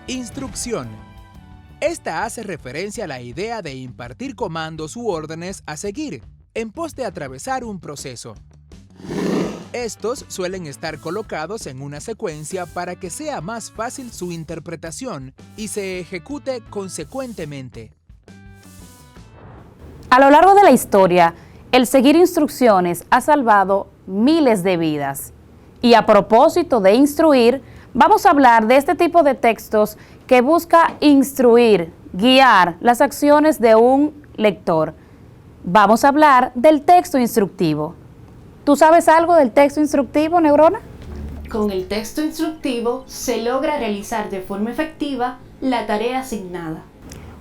Instrucción. Esta hace referencia a la idea de impartir comandos u órdenes a seguir, en pos de atravesar un proceso. Estos suelen estar colocados en una secuencia para que sea más fácil su interpretación y se ejecute consecuentemente. A lo largo de la historia, el seguir instrucciones ha salvado miles de vidas. Y a propósito de instruir, vamos a hablar de este tipo de textos que busca instruir, guiar las acciones de un lector. Vamos a hablar del texto instructivo. ¿Tú sabes algo del texto instructivo, Neurona? Con el texto instructivo se logra realizar de forma efectiva la tarea asignada.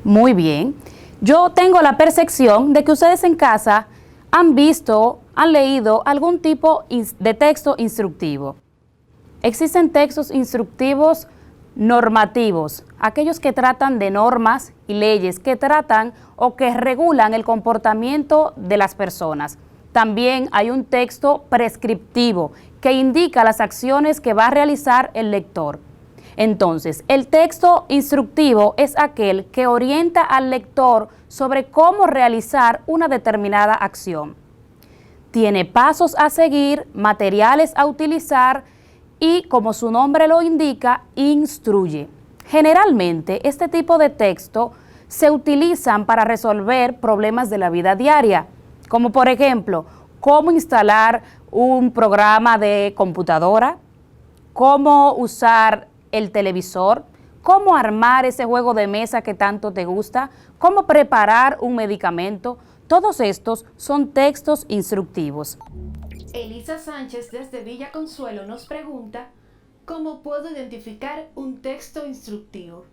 Muy bien. Yo tengo la percepción de que ustedes en casa han visto, han leído algún tipo de texto instructivo. Existen textos instructivos normativos, aquellos que tratan de normas y leyes, que tratan o que regulan el comportamiento de las personas. También hay un texto prescriptivo que indica las acciones que va a realizar el lector. Entonces, el texto instructivo es aquel que orienta al lector sobre cómo realizar una determinada acción. Tiene pasos a seguir, materiales a utilizar y, como su nombre lo indica, instruye. Generalmente, este tipo de texto se utilizan para resolver problemas de la vida diaria, como por ejemplo, cómo instalar un programa de computadora, cómo usar el televisor, cómo armar ese juego de mesa que tanto te gusta, cómo preparar un medicamento. Todos estos son textos instructivos. Elisa Sánchez desde Villa Consuelo nos pregunta, ¿cómo puedo identificar un texto instructivo?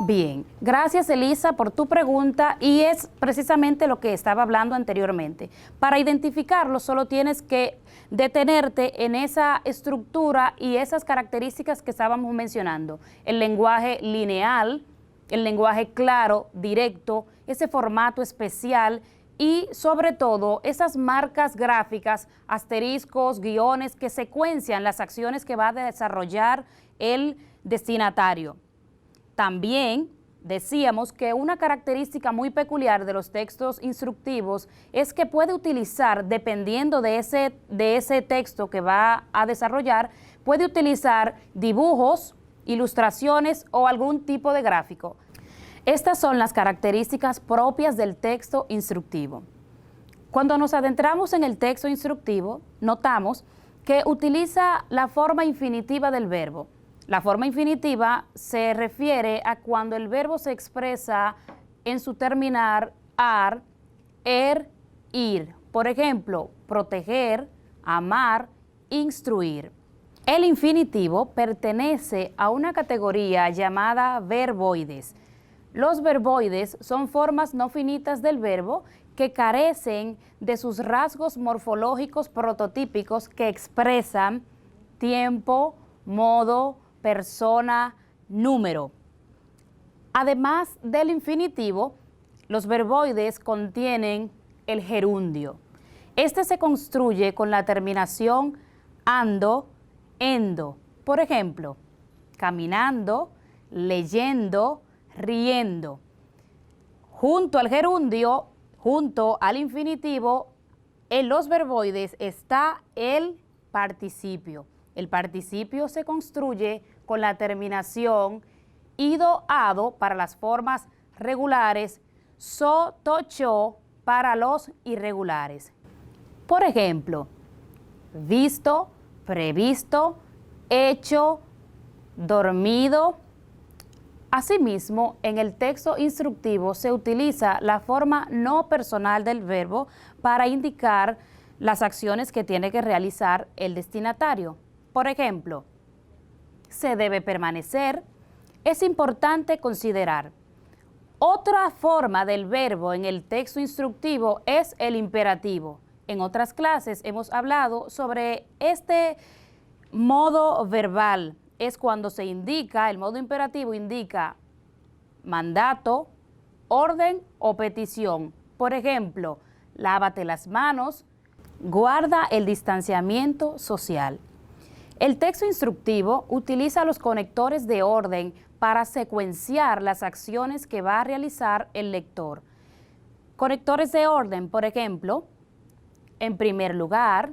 Bien, gracias Elisa por tu pregunta y es precisamente lo que estaba hablando anteriormente. Para identificarlo solo tienes que detenerte en esa estructura y esas características que estábamos mencionando. El lenguaje lineal, el lenguaje claro, directo, ese formato especial y sobre todo esas marcas gráficas, asteriscos, guiones que secuencian las acciones que va a desarrollar el destinatario. También decíamos que una característica muy peculiar de los textos instructivos es que puede utilizar, dependiendo de ese texto que va a desarrollar, puede utilizar dibujos, ilustraciones o algún tipo de gráfico. Estas son las características propias del texto instructivo. Cuando nos adentramos en el texto instructivo, notamos que utiliza la forma infinitiva del verbo. La forma infinitiva se refiere a cuando el verbo se expresa en su terminar ar, ir. Por ejemplo, proteger, amar, instruir. El infinitivo pertenece a una categoría llamada verboides. Los verboides son formas no finitas del verbo que carecen de sus rasgos morfológicos prototípicos que expresan tiempo, modo, persona, número. Además del infinitivo, los verboides contienen el gerundio. Este se construye con la terminación ando, endo. Por ejemplo, caminando, leyendo, riendo. Junto al gerundio, junto al infinitivo, en los verboides está el participio. El participio se construye con la terminación ido-ado para las formas regulares, so-to-cho para los irregulares. Por ejemplo, visto, previsto, hecho, dormido. Asimismo, en el texto instructivo se utiliza la forma no personal del verbo para indicar las acciones que tiene que realizar el destinatario. Por ejemplo, se debe permanecer, es importante considerar. Otra forma del verbo en el texto instructivo es el imperativo. En otras clases hemos hablado sobre este modo verbal. Es cuando se indica, el modo imperativo indica mandato, orden o petición. Por ejemplo, lávate las manos, guarda el distanciamiento social. El texto instructivo utiliza los conectores de orden para secuenciar las acciones que va a realizar el lector. Conectores de orden, por ejemplo, en primer lugar,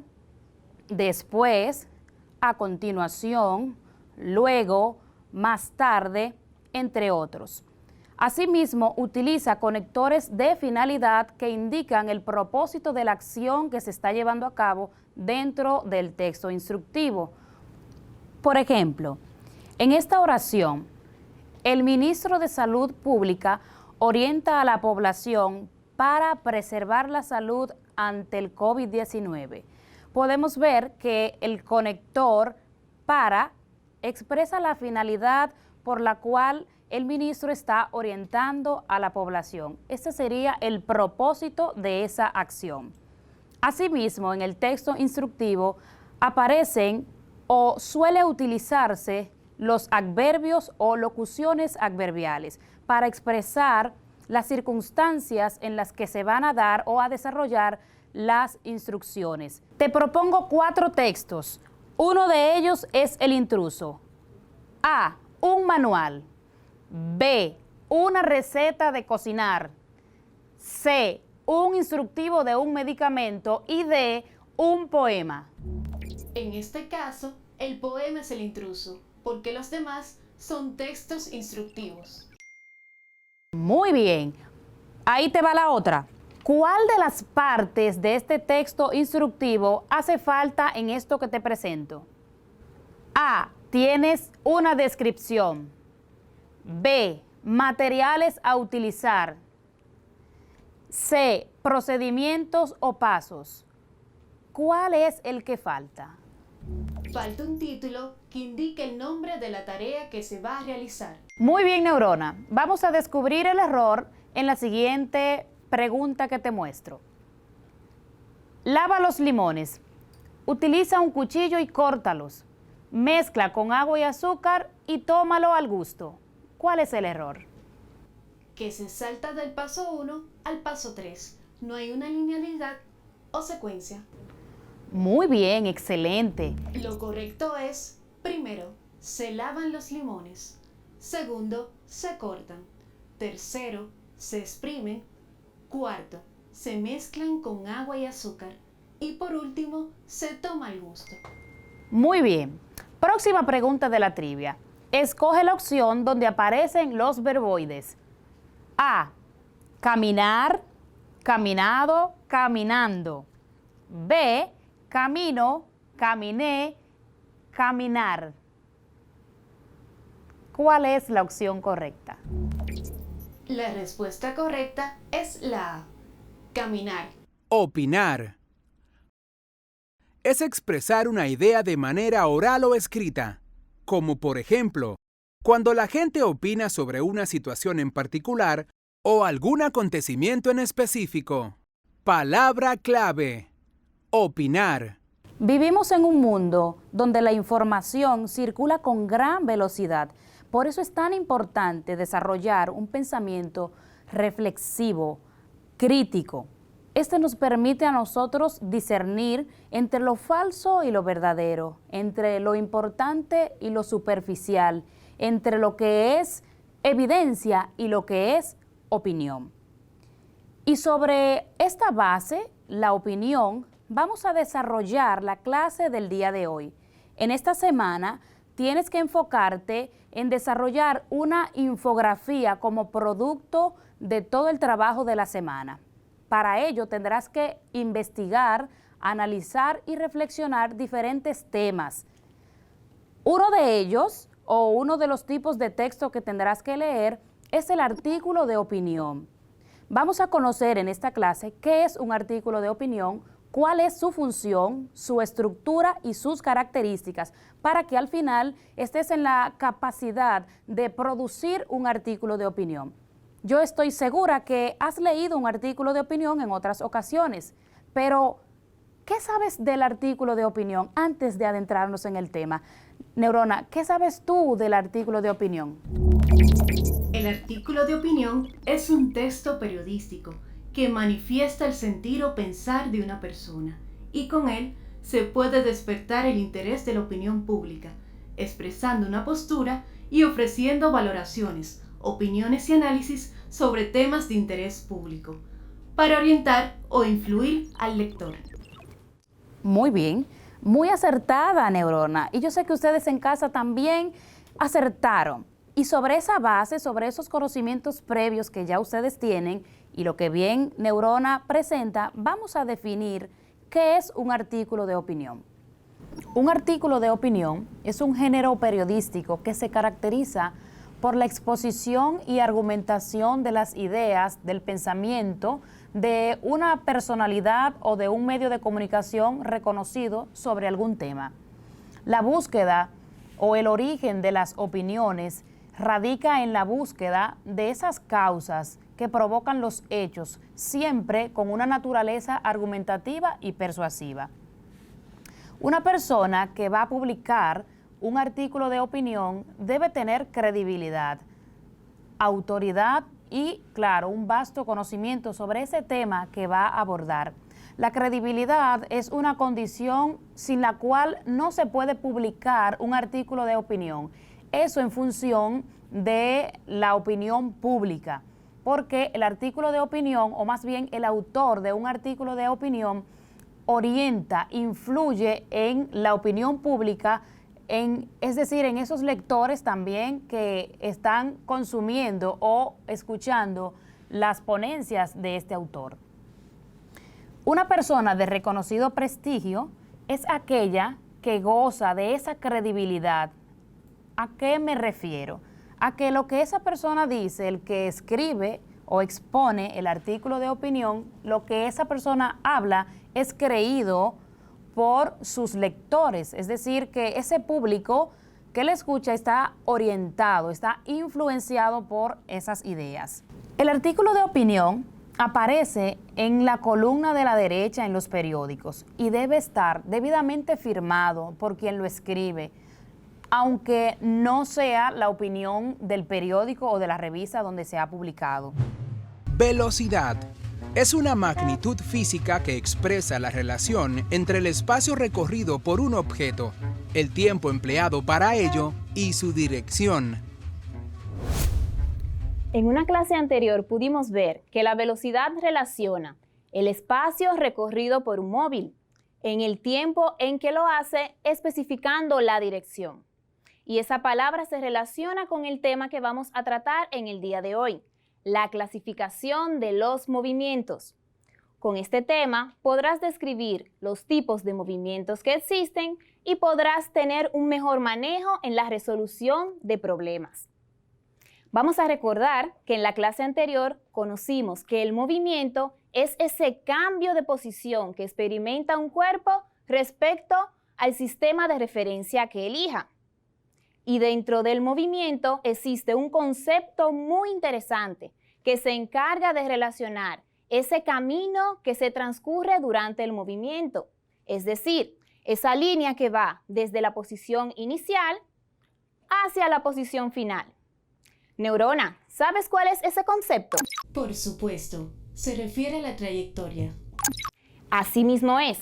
después, a continuación, luego, más tarde, entre otros. Asimismo, utiliza conectores de finalidad que indican el propósito de la acción que se está llevando a cabo dentro del texto instructivo. Por ejemplo, en esta oración, el ministro de Salud Pública orienta a la población para preservar la salud ante el COVID-19. Podemos ver que el conector para expresa la finalidad por la cual el ministro está orientando a la población. Este sería el propósito de esa acción. Asimismo, en el texto instructivo aparecen o suele utilizarse los adverbios o locuciones adverbiales para expresar las circunstancias en las que se van a dar o a desarrollar las instrucciones. Te propongo 4 textos. Uno de ellos es el intruso. A, un manual. B, una receta de cocinar. C, un instructivo de un medicamento. Y D, un poema. En este caso, el poema es el intruso, porque los demás son textos instructivos. Muy bien. Ahí te va la otra. ¿Cuál de las partes de este texto instructivo hace falta en esto que te presento? A, tienes una descripción. B, materiales a utilizar. C, procedimientos o pasos. ¿Cuál es el que falta? Falta un título que indique el nombre de la tarea que se va a realizar. Muy bien, Neurona. Vamos a descubrir el error en la siguiente pregunta que te muestro. Lava los limones. Utiliza un cuchillo y córtalos. Mezcla con agua y azúcar y tómalo al gusto. ¿Cuál es el error? Que se salta del paso 1 al paso 3. No hay una linealidad o secuencia. Muy bien, excelente. Lo correcto es, primero, se lavan los limones. Segundo, se cortan. Tercero, se exprimen. Cuarto, se mezclan con agua y azúcar. Y por último, se toma al gusto. Muy bien. Próxima pregunta de la trivia. Escoge la opción donde aparecen los verboides. A, caminar, caminado, caminando. B, camino, caminé, caminar. ¿Cuál es la opción correcta? La respuesta correcta es la A, caminar. Opinar. Es expresar una idea de manera oral o escrita, como por ejemplo, cuando la gente opina sobre una situación en particular o algún acontecimiento en específico. Palabra clave. Opinar. Vivimos en un mundo donde la información circula con gran velocidad. Por eso es tan importante desarrollar un pensamiento reflexivo, crítico. Este nos permite a nosotros discernir entre lo falso y lo verdadero, entre lo importante y lo superficial, entre lo que es evidencia y lo que es opinión. Y sobre esta base, la opinión, vamos a desarrollar la clase del día de hoy. En esta semana tienes que enfocarte en desarrollar una infografía como producto de todo el trabajo de la semana. Para ello tendrás que investigar, analizar y reflexionar diferentes temas. Uno de ellos, o uno de los tipos de texto que tendrás que leer, es el artículo de opinión. Vamos a conocer en esta clase qué es un artículo de opinión, cuál es su función, su estructura y sus características, para que al final estés en la capacidad de producir un artículo de opinión. Yo estoy segura que has leído un artículo de opinión en otras ocasiones, pero ¿qué sabes del artículo de opinión antes de adentrarnos en el tema? Neurona, ¿qué sabes tú del artículo de opinión? El artículo de opinión es un texto periodístico que manifiesta el sentir o pensar de una persona y con él se puede despertar el interés de la opinión pública, expresando una postura y ofreciendo valoraciones, opiniones y análisis sobre temas de interés público, para orientar o influir al lector. Muy bien, muy acertada, Neurona. Y yo sé que ustedes en casa también acertaron. Y sobre esa base, sobre esos conocimientos previos que ya ustedes tienen y lo que bien Neurona presenta, vamos a definir qué es un artículo de opinión. Un artículo de opinión es un género periodístico que se caracteriza por la exposición y argumentación de las ideas, del pensamiento, de una personalidad o de un medio de comunicación reconocido sobre algún tema. La búsqueda o el origen de las opiniones radica en la búsqueda de esas causas que provocan los hechos, siempre con una naturaleza argumentativa y persuasiva. Una persona que va a publicar un artículo de opinión debe tener credibilidad, autoridad y, claro, un vasto conocimiento sobre ese tema que va a abordar. La credibilidad es una condición sin la cual no se puede publicar un artículo de opinión. Eso en función de la opinión pública, porque el artículo de opinión, o más bien el autor de un artículo de opinión, orienta, influye en la opinión pública, es decir, en esos lectores también que están consumiendo o escuchando las ponencias de este autor. Una persona de reconocido prestigio es aquella que goza de esa credibilidad. ¿A qué me refiero? A que lo que esa persona dice, el que escribe o expone el artículo de opinión, lo que esa persona habla es creído por sus lectores, es decir, que ese público que le escucha está orientado, está influenciado por esas ideas. El artículo de opinión aparece en la columna de la derecha en los periódicos y debe estar debidamente firmado por quien lo escribe, aunque no sea la opinión del periódico o de la revista donde se ha publicado. Velocidad. Es una magnitud física que expresa la relación entre el espacio recorrido por un objeto, el tiempo empleado para ello y su dirección. En una clase anterior pudimos ver que la velocidad relaciona el espacio recorrido por un móvil en el tiempo en que lo hace, especificando la dirección. Y esa palabra se relaciona con el tema que vamos a tratar en el día de hoy, la clasificación de los movimientos. Con este tema podrás describir los tipos de movimientos que existen y podrás tener un mejor manejo en la resolución de problemas. Vamos a recordar que en la clase anterior conocimos que el movimiento es ese cambio de posición que experimenta un cuerpo respecto al sistema de referencia que elija. Y dentro del movimiento existe un concepto muy interesante que se encarga de relacionar ese camino que se transcurre durante el movimiento, es decir, esa línea que va desde la posición inicial hacia la posición final. Neurona, ¿sabes cuál es ese concepto? Por supuesto, se refiere a la trayectoria. Así mismo es,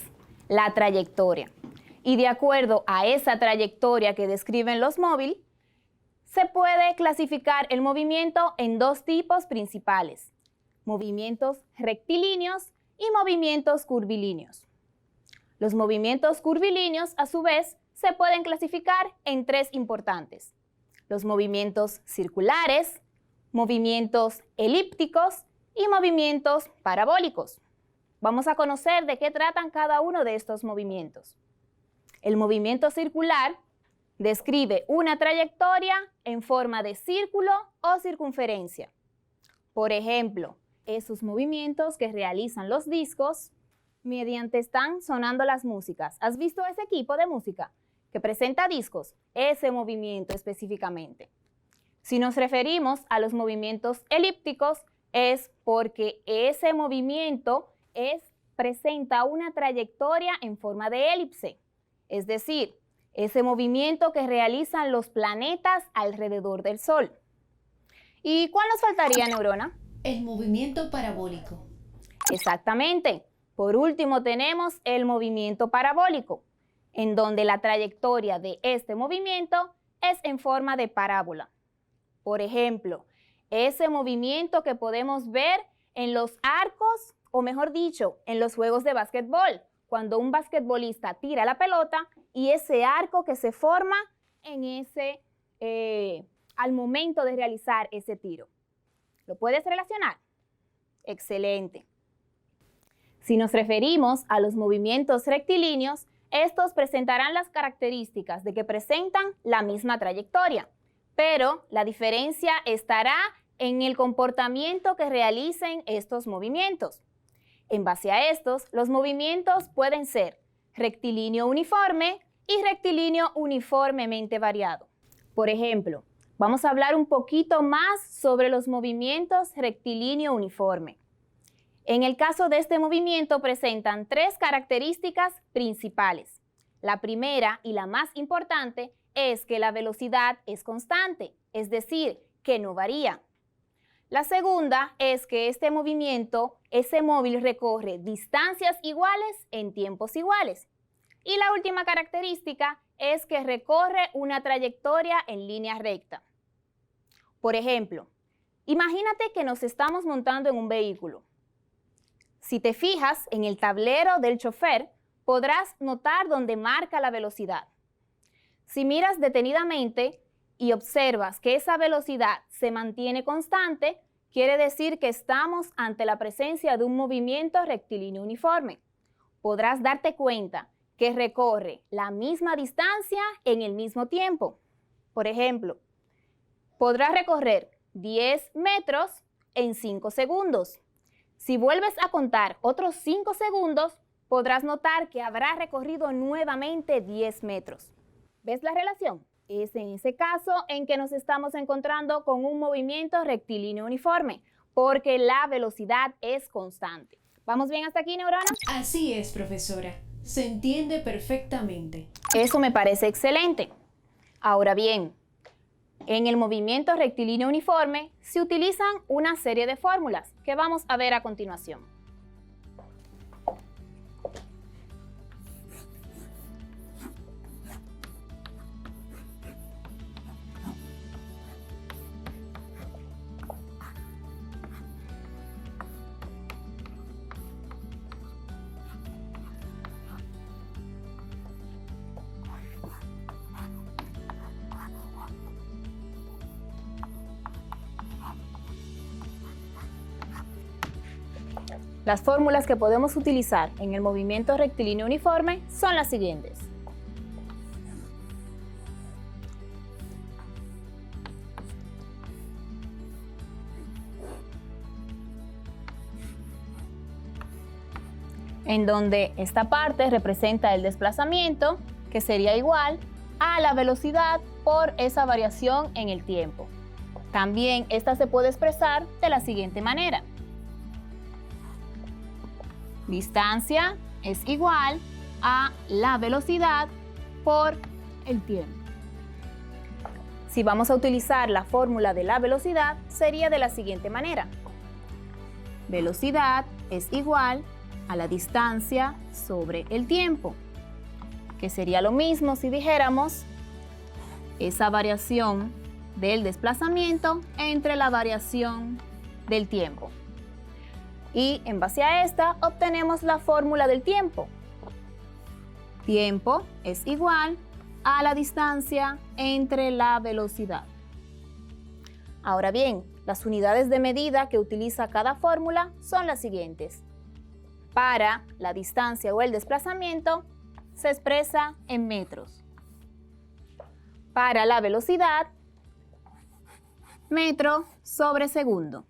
la trayectoria. Y de acuerdo a esa trayectoria que describen los móviles, se puede clasificar el movimiento en dos tipos principales: movimientos rectilíneos y movimientos curvilíneos. Los movimientos curvilíneos, a su vez, se pueden clasificar en tres importantes: los movimientos circulares, movimientos elípticos y movimientos parabólicos. Vamos a conocer de qué tratan cada uno de estos movimientos. El movimiento circular describe una trayectoria en forma de círculo o circunferencia. Por ejemplo, esos movimientos que realizan los discos mediante están sonando las músicas. ¿Has visto ese equipo de música que presenta discos? Ese movimiento específicamente. Si nos referimos a los movimientos elípticos, es porque ese movimiento presenta una trayectoria en forma de elipse. Es decir, ese movimiento que realizan los planetas alrededor del Sol. ¿Y cuál nos faltaría, Neurona? El movimiento parabólico. Exactamente, Por último, tenemos el movimiento parabólico, en donde la trayectoria de este movimiento es en forma de parábola. Por ejemplo, ese movimiento que podemos ver en los arcos, o mejor dicho, en los juegos de básquetbol, cuando un basquetbolista tira la pelota y ese arco que se forma al momento de realizar ese tiro. ¿Lo puedes relacionar? Excelente. Si nos referimos a los movimientos rectilíneos, estos presentarán las características de que presentan la misma trayectoria, pero la diferencia estará en el comportamiento que realicen estos movimientos. En base a estos, los movimientos pueden ser rectilíneo uniforme y rectilíneo uniformemente variado. Por ejemplo, vamos a hablar un poquito más sobre los movimientos rectilíneo uniforme. En el caso de este movimiento presentan tres características principales. La primera y la más importante es que la velocidad es constante, es decir, que no varía. La segunda es que este movimiento, ese móvil recorre distancias iguales en tiempos iguales. Y la última característica es que recorre una trayectoria en línea recta. Por ejemplo, imagínate que nos estamos montando en un vehículo. Si te fijas en el tablero del chofer, podrás notar dónde marca la velocidad. Si miras detenidamente y observas que esa velocidad se mantiene constante, quiere decir que estamos ante la presencia de un movimiento rectilíneo uniforme. Podrás darte cuenta que recorre la misma distancia en el mismo tiempo. Por ejemplo, podrás recorrer 10 metros en 5 segundos. Si vuelves a contar otros 5 segundos, podrás notar que habrá recorrido nuevamente 10 metros. ¿Ves la relación? Es en ese caso en que nos estamos encontrando con un movimiento rectilíneo uniforme, porque la velocidad es constante. ¿Vamos bien hasta aquí, neuronas? Así es, profesora. Se entiende perfectamente. Eso me parece excelente. Ahora bien, en el movimiento rectilíneo uniforme se utilizan una serie de fórmulas que vamos a ver a continuación. Las fórmulas que podemos utilizar en el movimiento rectilíneo uniforme son las siguientes. En donde esta parte representa el desplazamiento, que sería igual a la velocidad por esa variación en el tiempo. También esta se puede expresar de la siguiente manera. Distancia es igual a la velocidad por el tiempo. Si vamos a utilizar la fórmula de la velocidad, sería de la siguiente manera. Velocidad es igual a la distancia sobre el tiempo, que sería lo mismo si dijéramos esa variación del desplazamiento entre la variación del tiempo. Y en base a esta obtenemos la fórmula del tiempo. Tiempo es igual a la distancia entre la velocidad. Ahora bien, las unidades de medida que utiliza cada fórmula son las siguientes. Para la distancia o el desplazamiento se expresa en metros. Para la velocidad, metro sobre segundo.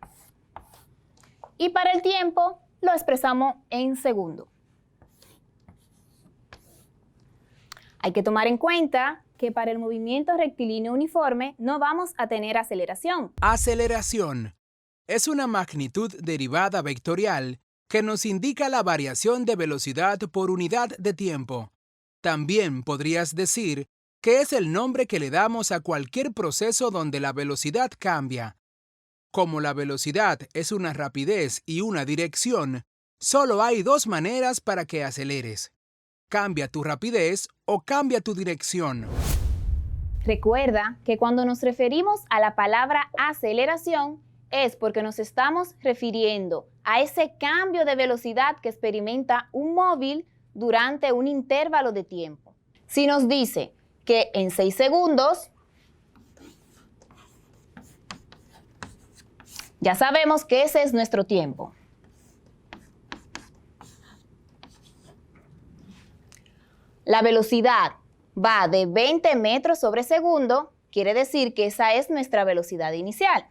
Y para el tiempo lo expresamos en segundo. Hay que tomar en cuenta que para el movimiento rectilíneo uniforme no vamos a tener aceleración. Aceleración es una magnitud derivada vectorial que nos indica la variación de velocidad por unidad de tiempo. También podrías decir que es el nombre que le damos a cualquier proceso donde la velocidad cambia. Como la velocidad es una rapidez y una dirección, Solo hay dos maneras para que aceleres. Cambia tu rapidez o cambia tu dirección. Recuerda que cuando nos referimos a la palabra aceleración es porque nos estamos refiriendo a ese cambio de velocidad que experimenta un móvil durante un intervalo de tiempo. Si nos dice que en 6 segundos, ya sabemos que ese es nuestro tiempo. La velocidad va de 20 metros sobre segundo, quiere decir que esa es nuestra velocidad inicial.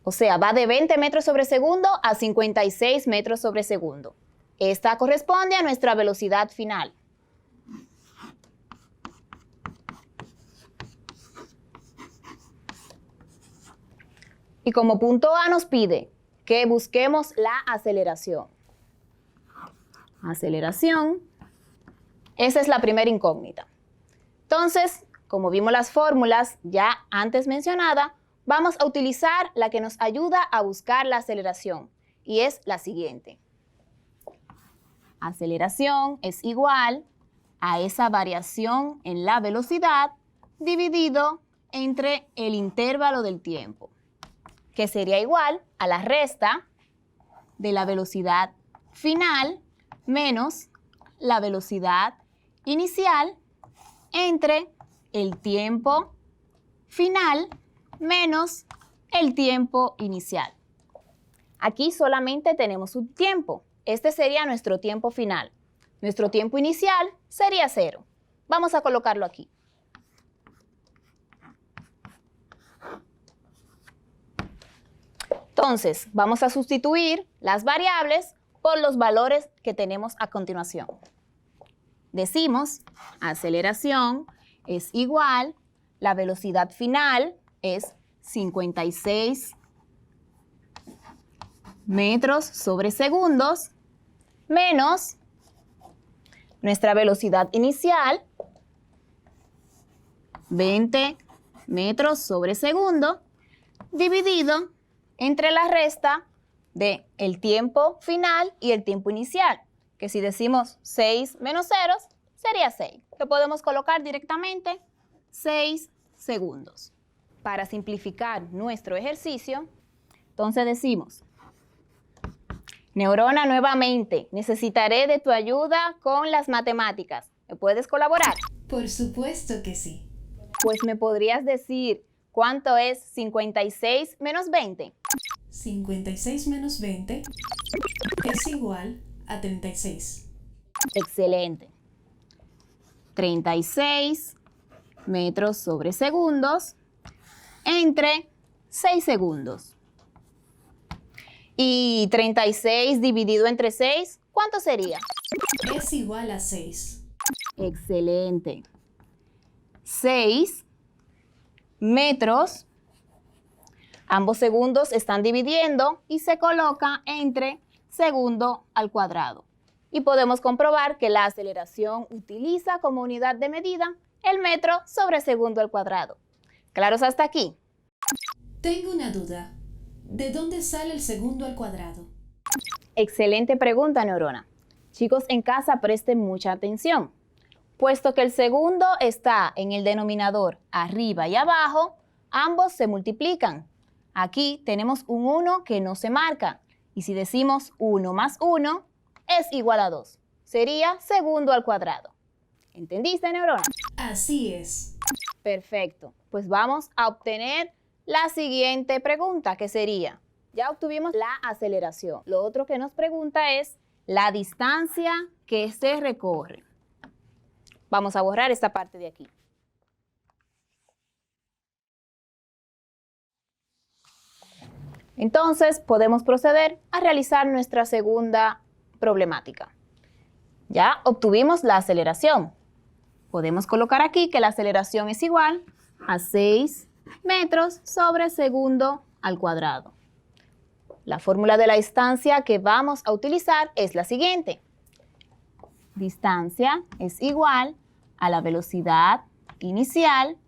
O sea, va de 20 metros sobre segundo a 56 metros sobre segundo. Esta corresponde a nuestra velocidad final. Y como punto A nos pide que busquemos la aceleración. Aceleración, esa es la primera incógnita. Entonces, como vimos las fórmulas ya antes mencionadas, vamos a utilizar la que nos ayuda a buscar la aceleración, y es la siguiente. Aceleración es igual a esa variación en la velocidad dividido entre el intervalo del tiempo, que sería igual a la resta de la velocidad final menos la velocidad inicial entre el tiempo final menos el tiempo inicial. Aquí solamente tenemos un tiempo. Este sería nuestro tiempo final. Nuestro tiempo inicial sería 0. Vamos a colocarlo aquí. Entonces, vamos a sustituir las variables por los valores que tenemos a continuación. Decimos, aceleración es igual, la velocidad final es 56 metros sobre segundos menos nuestra velocidad inicial, 20 metros sobre segundo, dividido entre la resta del tiempo final y el tiempo inicial, que si decimos 6 menos ceros, sería 6, que podemos colocar directamente 6 segundos. Para simplificar nuestro ejercicio, entonces decimos, neurona, nuevamente, necesitaré de tu ayuda con las matemáticas. ¿Me puedes colaborar? Por supuesto que sí. Pues me podrías decir cuánto es 56 menos 20. 56 menos 20 es igual a 36. Excelente. 36 metros sobre segundos entre 6 segundos. Y 36 dividido entre 6, ¿cuánto sería? Es igual a 6. Excelente. 6 metros. Ambos segundos están dividiendo y se coloca entre segundo al cuadrado. Y podemos comprobar que la aceleración utiliza como unidad de medida el metro sobre segundo al cuadrado. ¿Claros hasta aquí? Tengo una duda. ¿De dónde sale el segundo al cuadrado? Excelente pregunta, neurona. Chicos, en casa presten mucha atención. Puesto que el segundo está en el denominador arriba y abajo, ambos se multiplican. Aquí tenemos un 1 que no se marca. Y si decimos 1 más 1 es igual a 2. Sería segundo al cuadrado. ¿Entendiste, neurona? Así es. Perfecto. Pues vamos a obtener la siguiente pregunta, que sería, ya obtuvimos la aceleración. Lo otro que nos pregunta es la distancia que se recorre. Vamos a borrar esta parte de aquí. Entonces, podemos proceder a realizar nuestra segunda problemática. Ya obtuvimos la aceleración. Podemos colocar aquí que la aceleración es igual a 6 metros sobre segundo al cuadrado. La fórmula de la distancia que vamos a utilizar es la siguiente. Distancia es igual a la velocidad inicial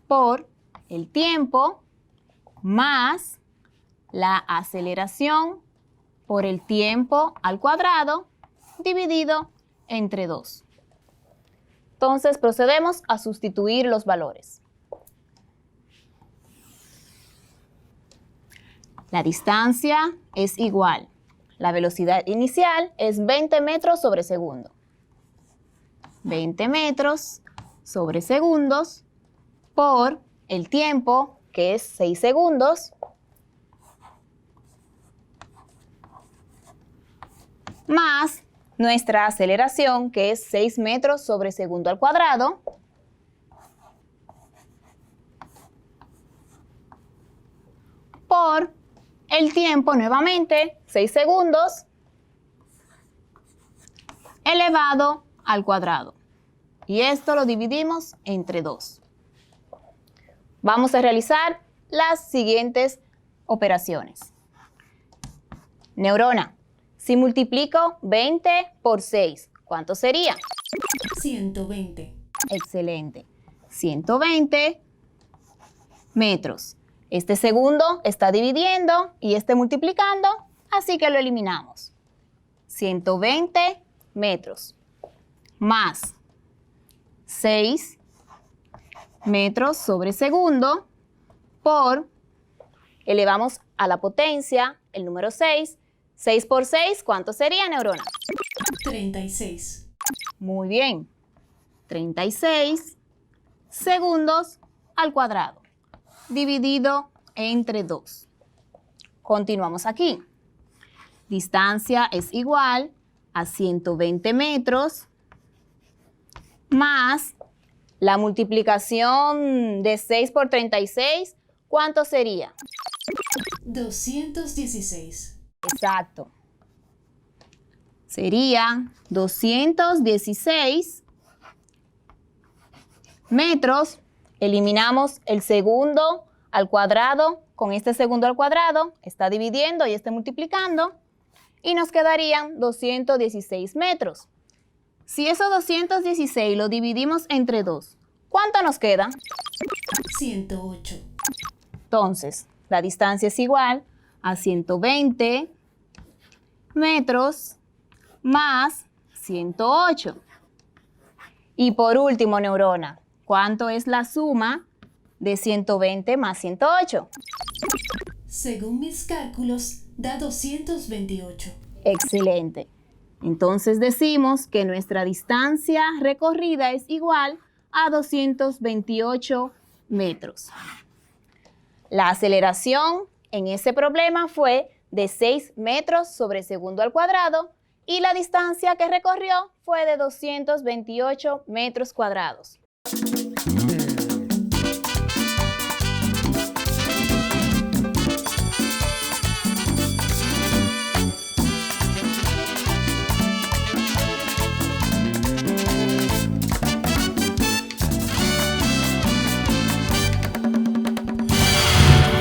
por el tiempo más la aceleración por el tiempo al cuadrado dividido entre 2. Entonces procedemos a sustituir los valores. La distancia es igual. La velocidad inicial es 20 metros sobre segundo. 20 metros sobre segundos por el tiempo, que es 6 segundos, más nuestra aceleración, que es 6 metros sobre segundo al cuadrado, por el tiempo, nuevamente, 6 segundos, elevado al cuadrado. Y esto lo dividimos entre 2. Vamos a realizar las siguientes operaciones. Neurona, si multiplico 20 por 6, ¿cuánto sería? 120. Excelente. 120 metros. Este segundo está dividiendo y este multiplicando, así que lo eliminamos. 120 metros más 6 metros sobre segundo por, elevamos a la potencia el número 6. 6 por 6, ¿cuánto sería, neurona? 36. Muy bien. 36 segundos al cuadrado, dividido entre 2. Continuamos aquí. Distancia es igual a 120 metros más la multiplicación de 6 por 36, ¿cuánto sería? 216. Exacto. Sería 216 metros. Eliminamos el segundo al cuadrado. Con este segundo al cuadrado está dividiendo y está multiplicando. Y nos quedarían 216 metros. Si esos 216 lo dividimos entre 2, ¿cuánto nos queda? 108. Entonces, la distancia es igual a 120 metros más 108. Y por último, neurona, ¿cuánto es la suma de 120 más 108? Según mis cálculos, da 228. Excelente. Entonces decimos que nuestra distancia recorrida es igual a 228 metros. La aceleración en ese problema fue de 6 metros sobre segundo al cuadrado y la distancia que recorrió fue de 228 metros cuadrados.